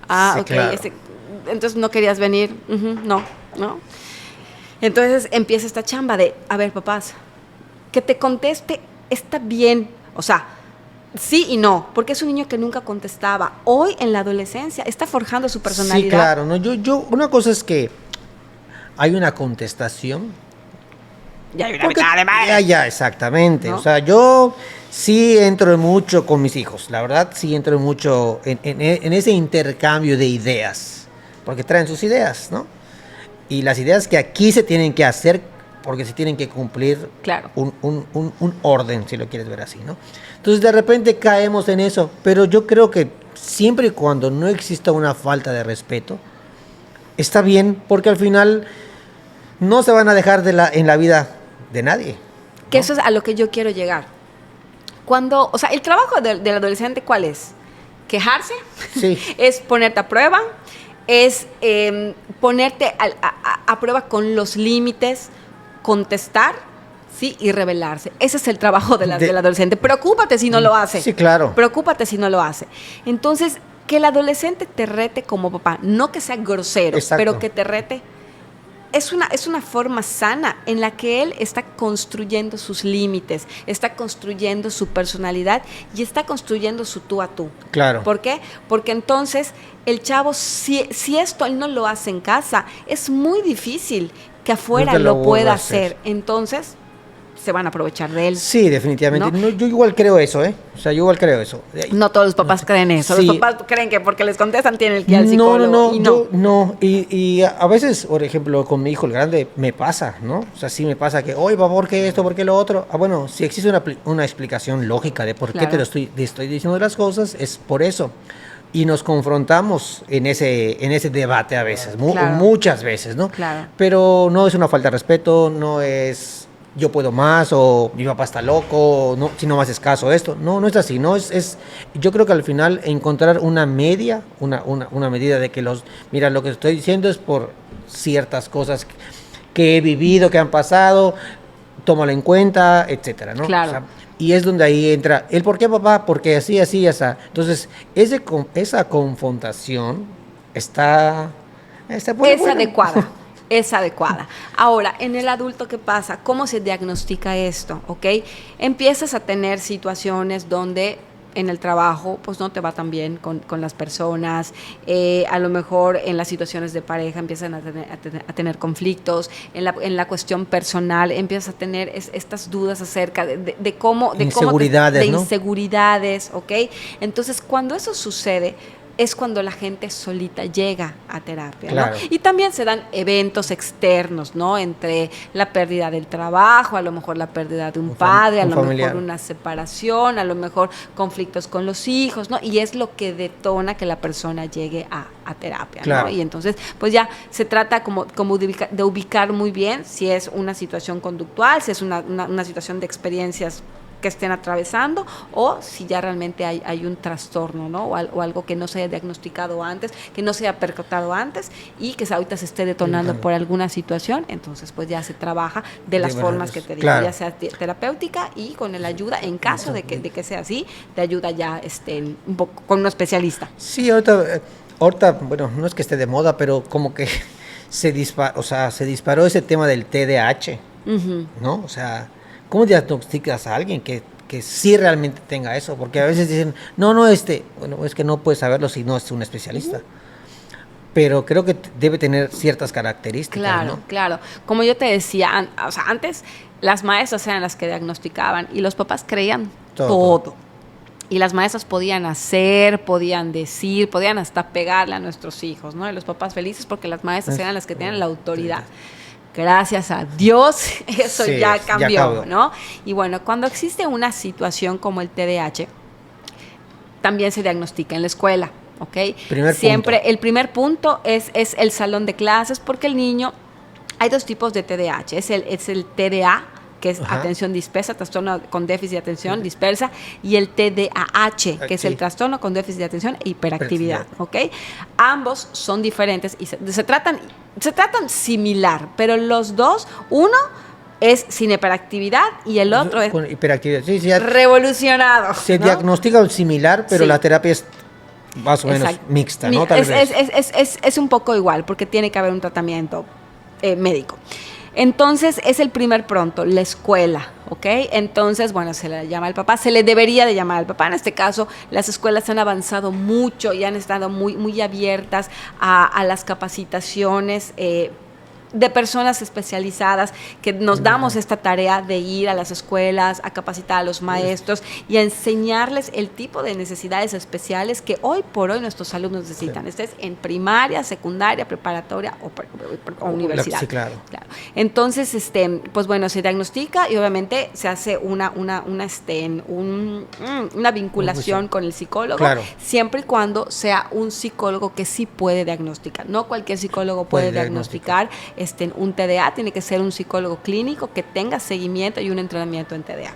Ah, sí, ok. Claro. Entonces no querías venir. No. Entonces empieza esta chamba de, a ver, papás, que te conteste está bien. O sea, sí y no, porque es un niño que nunca contestaba. Hoy en la adolescencia está forjando su personalidad. Sí, claro. No, yo una cosa es que hay una contestación. Ya hay una mitad de madre. Ya, exactamente. ¿No? O sea, yo sí entro mucho con mis hijos, la verdad, sí entro mucho en ese intercambio de ideas, porque traen sus ideas, ¿no? Y las ideas que aquí se tienen que hacer, porque se tienen que cumplir, claro, un orden, si lo quieres ver así, ¿no? Entonces, de repente caemos en eso, pero yo creo que siempre y cuando no exista una falta de respeto, está bien, porque al final no se van a dejar en la vida de nadie, ¿no? Que eso es a lo que yo quiero llegar. O sea, el trabajo del adolescente, ¿cuál es? ¿Quejarse? Sí. Es ponerte a prueba, es ponerte a prueba con los límites, contestar, ¿sí? Y rebelarse. Ese es el trabajo del adolescente. Preocúpate si no lo hace. Sí, claro. Preocúpate si no lo hace. Entonces, que el adolescente te rete como papá, no que sea grosero, exacto, pero que te rete. Es una forma sana en la que él está construyendo sus límites, está construyendo su personalidad y está construyendo su tú a tú. Claro. ¿Por qué? Porque entonces el chavo, si esto él no lo hace en casa, es muy difícil que afuera lo pueda hacer. Entonces se van a aprovechar de él. Sí, definitivamente. ¿No? Yo igual creo eso, ¿eh? O sea, yo igual creo eso. No todos los papás creen eso. Sí. Los papás creen que porque les contestan tienen que ir al psicólogo. No. Y a veces, por ejemplo, con mi hijo el grande me pasa, ¿no? O sea, sí me pasa que, oye, ¿por qué esto? ¿Por qué lo otro? Ah, bueno, si existe una explicación lógica de por qué te estoy diciendo las cosas, es por eso. Y nos confrontamos en ese debate a veces, muchas veces, ¿no? Claro. Pero no es una falta de respeto, no es... yo puedo más, o mi papá está loco, no, si no me haces caso esto. No es así, no es yo creo que al final encontrar una medida de que mira, lo que estoy diciendo es por ciertas cosas que he vivido, que han pasado, tómalo en cuenta, etcétera, ¿no? Claro. O sea, y es donde ahí entra el por qué, papá, porque así. Entonces, esa confrontación está es adecuada. Es adecuada. Ahora, en el adulto, ¿qué pasa? ¿Cómo se diagnostica esto? ¿Ok? Empiezas a tener situaciones donde en el trabajo pues no te va tan bien con las personas, a lo mejor en las situaciones de pareja empiezan a tener conflictos, en la cuestión personal empiezas a tener estas dudas acerca de cómo... Inseguridades, ¿no? Inseguridades, ¿ok? Entonces, cuando eso sucede, es cuando la gente solita llega a terapia, claro. ¿no? Y también se dan eventos externos, ¿no? Entre la pérdida del trabajo, a lo mejor la pérdida de un padre, a lo mejor una separación, a lo mejor conflictos con los hijos, ¿no? Y es lo que detona que la persona llegue a terapia, claro. ¿no? Y entonces, pues ya se trata como de ubicar muy bien si es una situación conductual, si es una situación de experiencias que estén atravesando, o si ya realmente hay un trastorno, ¿no? O algo que no se haya diagnosticado antes, que no se haya percatado antes y que ahorita se esté detonando por alguna situación. Entonces pues ya se trabaja de las formas que te digo, claro, ya sea terapéutica y con la ayuda, en caso de que sea así, te ayuda ya un poco con un especialista. Sí, ahorita, bueno, no es que esté de moda, pero como que se disparó ese tema del TDAH, ¿no? O sea, ¿cómo diagnosticas a alguien que sí realmente tenga eso? Porque a veces dicen, bueno, es que no puedes saberlo si no es un especialista. Pero creo que debe tener ciertas características, claro, ¿no? Claro. Como yo te decía, antes las maestras eran las que diagnosticaban y los papás creían todo. Y las maestras podían hacer, podían decir, podían hasta pegarle a nuestros hijos, ¿no? Y los papás felices porque las maestras eran las que tenían la autoridad. Sí. Gracias a Dios, eso ya cambió, ¿no? Y bueno, cuando existe una situación como el TDAH, también se diagnostica en la escuela, ¿ok? El primer punto es el salón de clases, porque el niño, hay dos tipos de TDAH, es el TDA, que es atención dispersa, trastorno con déficit de atención dispersa, y el TDAH, que es el trastorno con déficit de atención e hiperactividad, ¿ok? Ambos son diferentes y se tratan similar, pero los dos, uno es sin hiperactividad y el otro es con hiperactividad. Sí, revolucionado. Se diagnostica similar, pero la terapia es más o menos mixta, ¿no? Tal vez. Es un poco igual, porque tiene que haber un tratamiento médico. Entonces, es el primer pronto, la escuela, ¿ok? Entonces, bueno, se le llama al papá, se le debería de llamar al papá. En este caso, las escuelas han avanzado mucho y han estado muy, muy abiertas a las capacitaciones de personas especializadas, que nos damos esta tarea de ir a las escuelas, a capacitar a los maestros y a enseñarles el tipo de necesidades especiales que hoy por hoy nuestros alumnos necesitan. Estés en primaria, secundaria, preparatoria o universidad. Sí, claro. Entonces, pues bueno, se diagnostica y obviamente se hace una vinculación con el psicólogo, siempre y cuando sea un psicólogo que sí puede diagnosticar. No cualquier psicólogo puede diagnosticar un TDA, tiene que ser un psicólogo clínico que tenga seguimiento y un entrenamiento en TDA.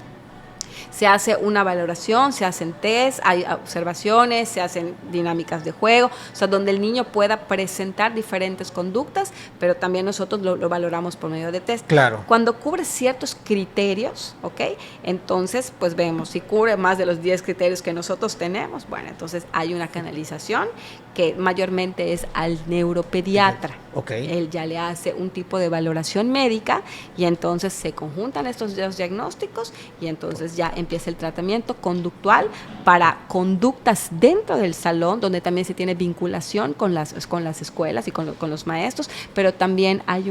Se hace una valoración, se hacen test, hay observaciones, se hacen dinámicas de juego, o sea, donde el niño pueda presentar diferentes conductas, pero también nosotros lo valoramos por medio de test. Claro. Cuando cubre ciertos criterios, ¿ok? Entonces, pues vemos, si cubre más de los 10 criterios que nosotros tenemos, bueno, entonces hay una canalización que mayormente es al neuropediatra. Okay. Él ya le hace un tipo de valoración médica y entonces se conjuntan estos dos diagnósticos y entonces ya empieza el tratamiento conductual para conductas dentro del salón, donde también se tiene vinculación con las escuelas y con los maestros, pero también hay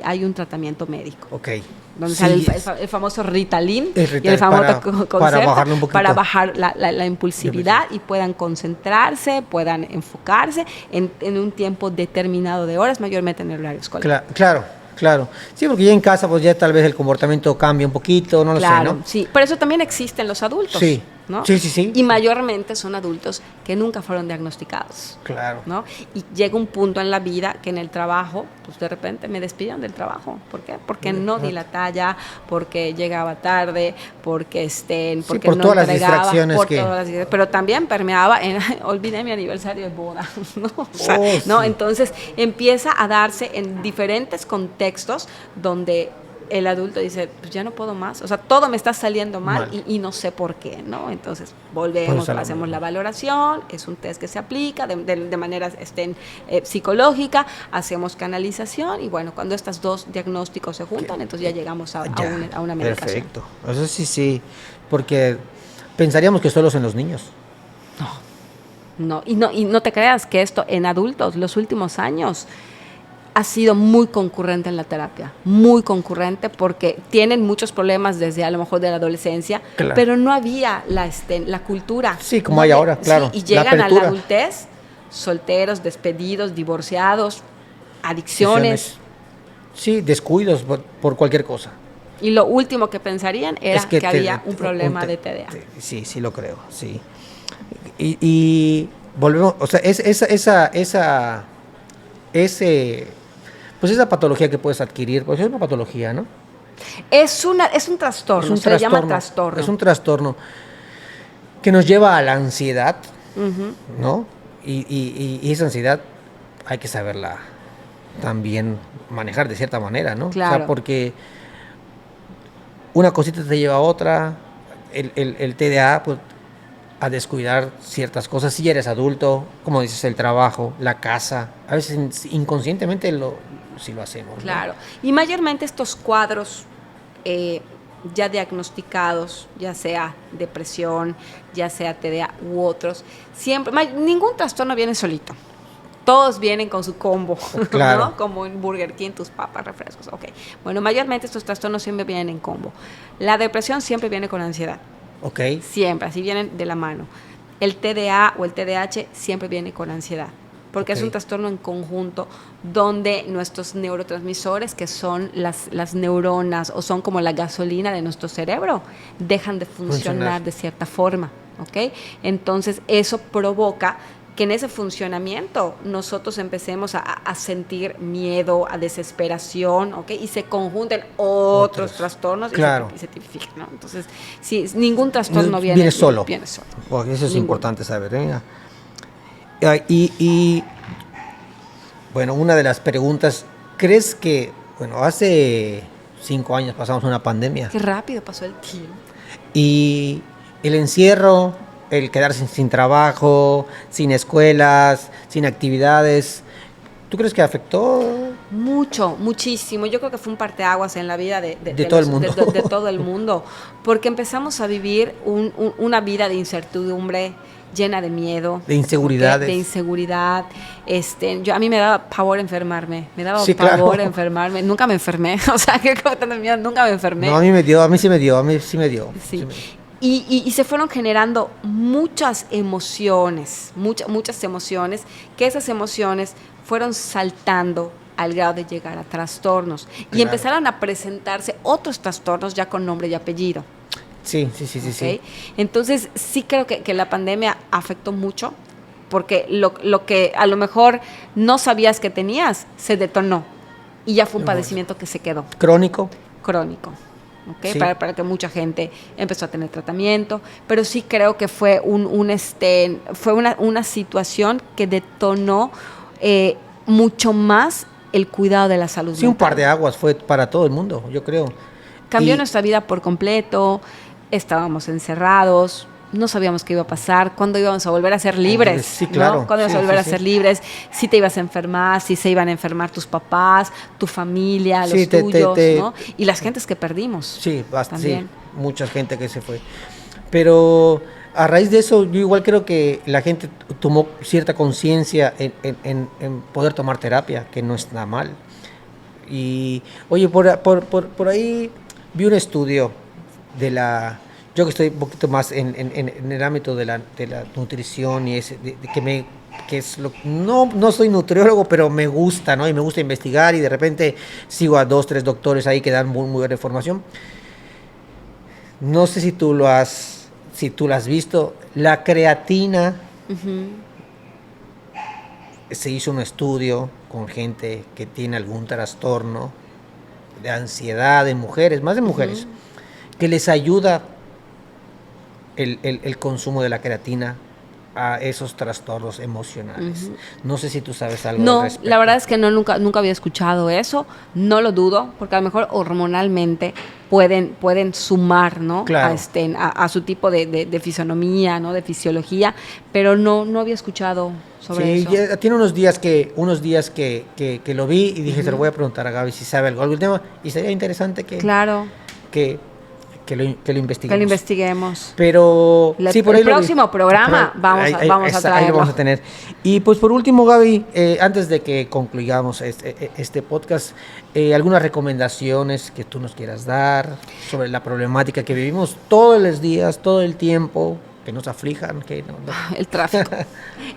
hay un tratamiento médico. Okay. Donde sale el famoso Ritalin y el famoso Concerta para bajar la impulsividad y puedan concentrarse, puedan enfocarse en un tiempo determinado de horas, mayormente en el horario escolar. Claro. Sí, porque ya en casa pues ya tal vez el comportamiento cambia un poquito, no lo sé, ¿no? Sí, pero eso también existe en los adultos. Sí. ¿No? Sí. Y mayormente son adultos que nunca fueron diagnosticados. Claro. ¿No? Y llega un punto en la vida que en el trabajo, pues de repente me despiden del trabajo. ¿Por qué? Porque no di la talla, porque llegaba tarde, porque porque por no todas entregaba, las distracciones pero también permeaba en olvidé mi aniversario de boda, ¿no? ¿no? Entonces empieza a darse en diferentes contextos donde el adulto dice, pues ya no puedo más, o sea, todo me está saliendo mal. Y no sé por qué, ¿no? Entonces volvemos, hacemos la valoración, es un test que se aplica de manera psicológica, hacemos canalización y bueno, cuando estos dos diagnósticos se juntan, entonces ya llegamos a una medicación. Perfecto, eso sí, porque pensaríamos que solo en los niños. No, y no te creas que esto en adultos, los últimos años, ha sido muy concurrente en la terapia, muy concurrente porque tienen muchos problemas desde a lo mejor de la adolescencia, Claro. pero no había la cultura. Sí, como No hay había- ahora, claro, sí, y la llegan a la apertura. adultez, solteros, despedidos, divorciados, adicciones. Sí, descuidos por cualquier cosa. Y lo último que pensarían era Es que te- había un te- problema te- de TDA. Sí, sí lo creo, sí. Y volvemos, o sea, pues esa patología que puedes adquirir, pues es una patología, ¿no? Es un trastorno, Es un se le llama trastorno. Es un trastorno que nos lleva a la ansiedad, Ujú. ¿no? Y esa ansiedad hay que saberla también manejar de cierta manera, ¿no? O Claro. sea, porque una cosita te lleva a otra, el TDA, pues, a descuidar ciertas cosas. Si ya eres adulto, como dices, el trabajo, la casa, a veces inconscientemente sí lo hacemos, ¿no? Claro. Y mayormente estos cuadros ya diagnosticados, ya sea depresión, ya sea TDA u otros, ningún trastorno viene solito. Todos vienen con su combo, Claro. ¿no? Como en Burger King, tus papas, refrescos. Ok. Bueno, mayormente estos trastornos siempre vienen en combo. La depresión siempre viene con ansiedad. Ok, Siempre, así vienen de la mano. El TDA o el TDAH siempre viene con ansiedad, porque es Ok. un trastorno en conjunto donde nuestros neurotransmisores, que son las neuronas o son como la gasolina de nuestro cerebro, dejan de funcionar de cierta forma, ¿ok? Entonces eso provoca que en ese funcionamiento nosotros empecemos a sentir miedo, a desesperación, ¿ok? Y se conjunten otros trastornos Claro. y se tipifican, ¿no? Entonces, sí, ningún trastorno Viene solo. Viene solo. Bueno, eso es Ninguno. importante saber. ¿Eh? Bueno, una de las preguntas, ¿crees que, bueno, hace 5 años pasamos una pandemia Qué rápido pasó el tiempo. y el encierro, el quedarse sin trabajo, sin escuelas, sin actividades, ¿tú crees que afectó? Mucho, muchísimo. Yo creo que fue un parteaguas en la vida de todo el mundo. de todo el mundo, porque empezamos a vivir una vida de incertidumbre, llena de miedo, De inseguridades. de inseguridad. A mí me daba pavor enfermarme, Sí, pavor claro. enfermarme. Nunca me enfermé, o sea, que como tanto miedo, nunca me enfermé. No, a mí sí me dio. Sí. Y se fueron generando muchas emociones, muchas emociones, que esas emociones fueron saltando al grado de llegar a trastornos. Y Claro. empezaron a presentarse otros trastornos ya con nombre y apellido. Sí. ¿Ok? Entonces, sí creo que la pandemia afectó mucho, porque lo que a lo mejor no sabías que tenías, se detonó. Y ya fue un padecimiento que se quedó Crónico. crónico. ¿Okay? Sí. Para que mucha gente empezó a tener tratamiento, pero sí creo que fue fue una situación que detonó mucho más el cuidado de la salud Sí, un mental. par de aguas fue para todo el mundo, yo creo. Cambió Y- nuestra vida por completo, estábamos encerrados, no sabíamos qué iba a pasar, cuándo íbamos a volver a ser libres. Sí, ¿no? claro. Cuándo íbamos a Sí, volver sí, a sí. ser libres, si te ibas a enfermar, si se iban a enfermar tus papás, tu familia, Sí, los te- tuyos, te- ¿no? Y las gentes que perdimos. Sí, basta, sí, También. mucha gente que se fue. Pero a raíz de eso, yo igual creo que la gente tomó cierta conciencia en poder tomar terapia, que no está mal. Y, oye, por ahí vi un estudio yo que estoy un poquito más en el ámbito de la nutrición y no soy nutriólogo, pero me gusta, ¿no? Y me gusta investigar y de repente sigo a 2, 3 doctores ahí que dan muy buena información. No sé si tú lo has visto. La creatina, se hizo un estudio con gente que tiene algún trastorno de ansiedad en mujeres, más de mujeres, que les ayuda el consumo de la creatina a esos trastornos emocionales. No sé si tú sabes algo No, al respecto. la verdad es que nunca había escuchado eso. No lo dudo, porque a lo mejor hormonalmente pueden sumar, ¿no? Claro. A su tipo de fisonomía, ¿no? De fisiología, pero no había escuchado sobre Sí, eso. ya tiene unos días que lo vi y dije, se lo voy a preguntar a Gaby si sabe algo del tema, y sería interesante Claro. que que lo investiguemos. Que lo investiguemos. Pero sí, por ahí el próximo programa vamos a traerlo. Ahí lo vamos a tener. Y pues por último, Gaby, antes de que concluyamos este podcast, algunas recomendaciones que tú nos quieras dar sobre la problemática que vivimos todos los días, todo el tiempo, que nos aflijan, que no. El tráfico.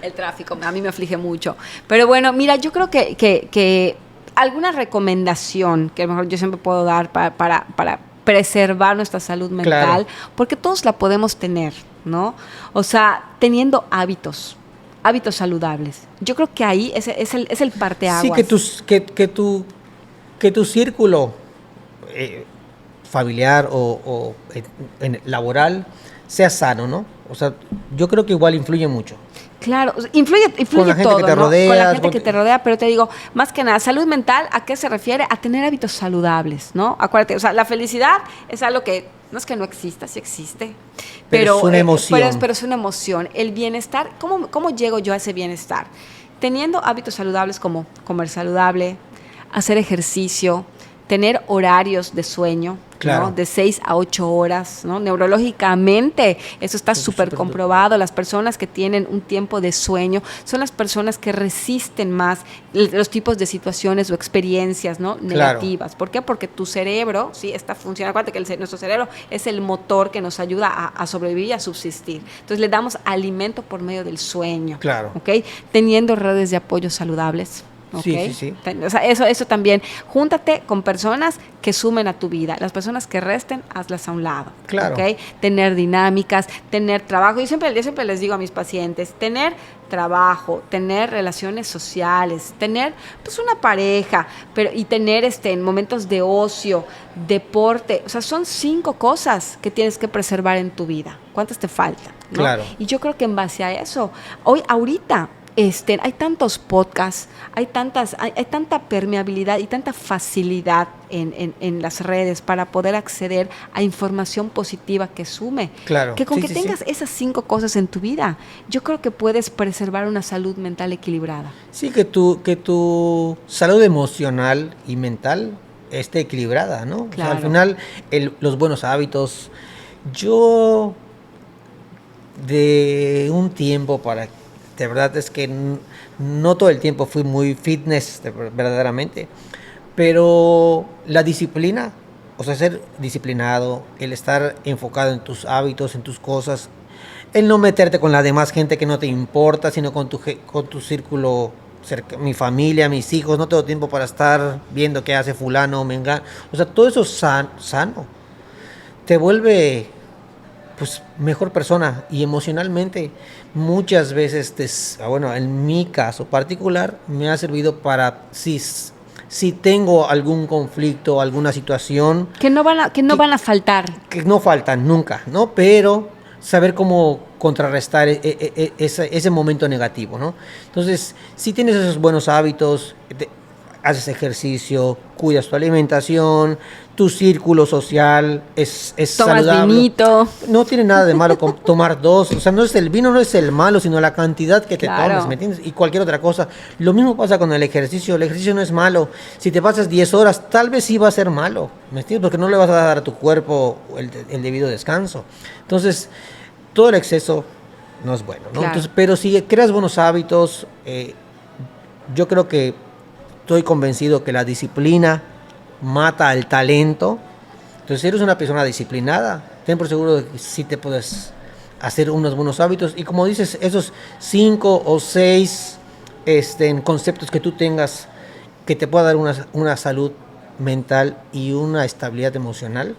El tráfico, a mí me aflige mucho. Pero bueno, mira, yo creo que alguna recomendación que a lo mejor yo siempre puedo dar para preservar nuestra salud mental, claro, porque todos la podemos tener, ¿no? O sea, teniendo hábitos saludables. Yo creo que ahí es el parteaguas. Sí, que tu círculo familiar o laboral sea sano, ¿no? O sea, yo creo que igual influye mucho. Claro, influye con la gente todo, que te ¿no? rodeas, con la gente que te rodea, pero te digo, más que nada, salud mental, ¿a qué se refiere? A tener hábitos saludables, ¿no? Acuérdate, o sea, la felicidad es algo que no es que no exista, sí existe. Pero es una emoción. Pero es una emoción. El bienestar, ¿cómo llego yo a ese bienestar? Teniendo hábitos saludables como comer saludable, hacer ejercicio, tener horarios de sueño, claro, ¿no? De 6 a 8 horas, ¿no? Neurológicamente, eso está súper comprobado. Las personas que tienen un tiempo de sueño son las personas que resisten más los tipos de situaciones o experiencias, ¿no? Negativas. Claro. ¿Por qué? Porque tu cerebro, sí, está funcionando. Acuérdate que nuestro cerebro es el motor que nos ayuda a sobrevivir y a subsistir. Entonces, le damos alimento por medio del sueño. Claro. ¿Ok? Teniendo redes de apoyo saludables. Okay. Sí. O sea, eso también. Júntate con personas que sumen a tu vida. Las personas que resten, hazlas a un lado. Claro. ¿Okay? Tener dinámicas, tener trabajo. Yo siempre les digo a mis pacientes, tener trabajo, tener relaciones sociales, tener pues una pareja, y tener en momentos de ocio, deporte. O sea, son 5 cosas que tienes que preservar en tu vida. ¿Cuántas te faltan? ¿No? Claro. Y yo creo que en base a eso, ahorita, hay tantos podcasts, hay tanta permeabilidad y tanta facilidad en las redes para poder acceder a información positiva que sume. Claro. Que con que tengas esas 5 cosas en tu vida, yo creo que puedes preservar una salud mental equilibrada. Sí, que tu salud emocional y mental esté equilibrada, ¿no? Claro. O sea, al final, los buenos hábitos. Yo, de un tiempo de verdad es que no todo el tiempo fui muy fitness, verdaderamente, pero la disciplina, o sea, ser disciplinado, el estar enfocado en tus hábitos, en tus cosas, el no meterte con la demás gente que no te importa, sino con tu círculo cerca, mi familia, mis hijos, no tengo tiempo para estar viendo qué hace fulano o mengano, o sea, todo eso sano, te vuelve pues mejor persona, y emocionalmente muchas veces en mi caso particular me ha servido para si tengo algún conflicto, alguna situación que no van a faltar, que no faltan nunca, ¿no? Pero saber cómo contrarrestar ese momento negativo, ¿no? Entonces, si tienes esos buenos hábitos, haces ejercicio, cuidas tu alimentación, tu círculo social es tomas saludable. Vinito. No tiene nada de malo tomar 2, o sea, el vino no es el malo, sino la cantidad que te tomes, ¿me entiendes? Y cualquier otra cosa. Lo mismo pasa con el ejercicio no es malo. Si te pasas 10 horas, tal vez sí va a ser malo, ¿me entiendes? Porque no le vas a dar a tu cuerpo el debido descanso. Entonces, todo el exceso no es bueno, ¿no? Claro. Entonces, pero si creas buenos hábitos, yo creo que estoy convencido que la disciplina mata al talento. Entonces, si eres una persona disciplinada, ten por seguro de que sí te puedes hacer unos buenos hábitos. Y como dices, esos 5 o 6 conceptos que tú tengas que te pueda dar una salud mental y una estabilidad emocional,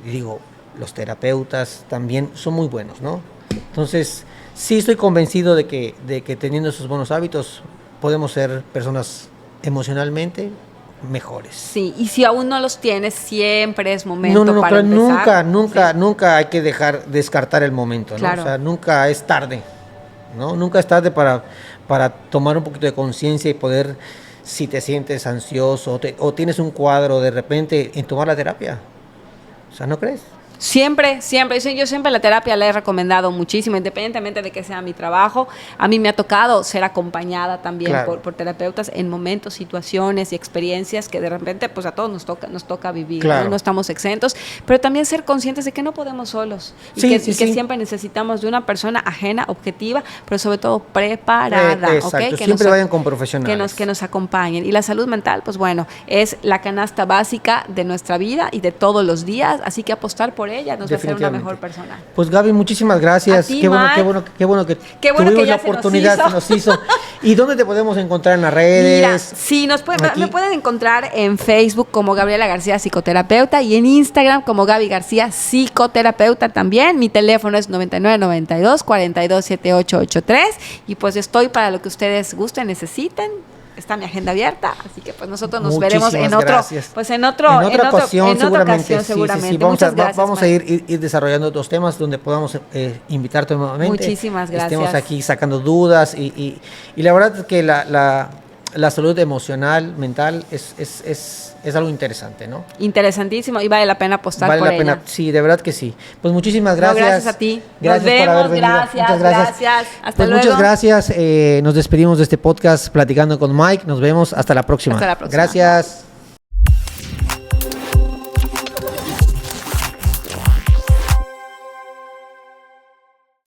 digo, los terapeutas también son muy buenos, ¿no? Entonces, sí estoy convencido de que teniendo esos buenos hábitos podemos ser personas emocionalmente mejores. Sí, y si aún no los tienes, siempre es momento para pero empezar. nunca hay que descartar el momento, claro. ¿no? O sea, nunca es tarde, ¿no? Nunca es tarde para tomar un poquito de conciencia y poder, si te sientes ansioso o tienes un cuadro de repente, en tomar la terapia. O sea, ¿no crees? Siempre. Yo siempre la terapia la he recomendado muchísimo, independientemente de que sea mi trabajo. A mí me ha tocado ser acompañada también por terapeutas en momentos, situaciones y experiencias que de repente pues a todos nos toca vivir, ¿no? No estamos exentos, pero también ser conscientes de que no podemos solos y que siempre necesitamos de una persona ajena, objetiva, pero sobre todo preparada. Exacto, ¿okay? Siempre vayan con profesionales. Que nos acompañen. Y la salud mental, pues bueno, es la canasta básica de nuestra vida y de todos los días, así que apostar por ella nos va a hacer una mejor persona. Pues Gaby, muchísimas gracias. Qué bueno que tuvimos la oportunidad, se nos hizo. ¿Y dónde te podemos encontrar en las redes? Mira, sí, me pueden encontrar en Facebook como Gabriela García Psicoterapeuta y en Instagram como Gaby García Psicoterapeuta también. Mi teléfono es 9992-427883 y pues estoy para lo que ustedes gusten, necesiten. Está mi agenda abierta, así que pues nosotros nos veremos en otra ocasión, seguramente. Sí. Vamos a ir desarrollando otros temas donde podamos invitarte nuevamente. Muchísimas gracias. Estemos aquí sacando dudas y la verdad es que la salud emocional, mental es algo interesante, ¿no? Interesantísimo y vale la pena apostar por ella. Vale la pena, sí, de verdad que sí. Pues muchísimas gracias. No, gracias a ti. Gracias nos vemos, por haber venido. Muchas gracias. Hasta pues luego. Muchas gracias. Nos despedimos de este podcast platicando con Mike. Nos vemos hasta la próxima. Hasta la próxima. Gracias.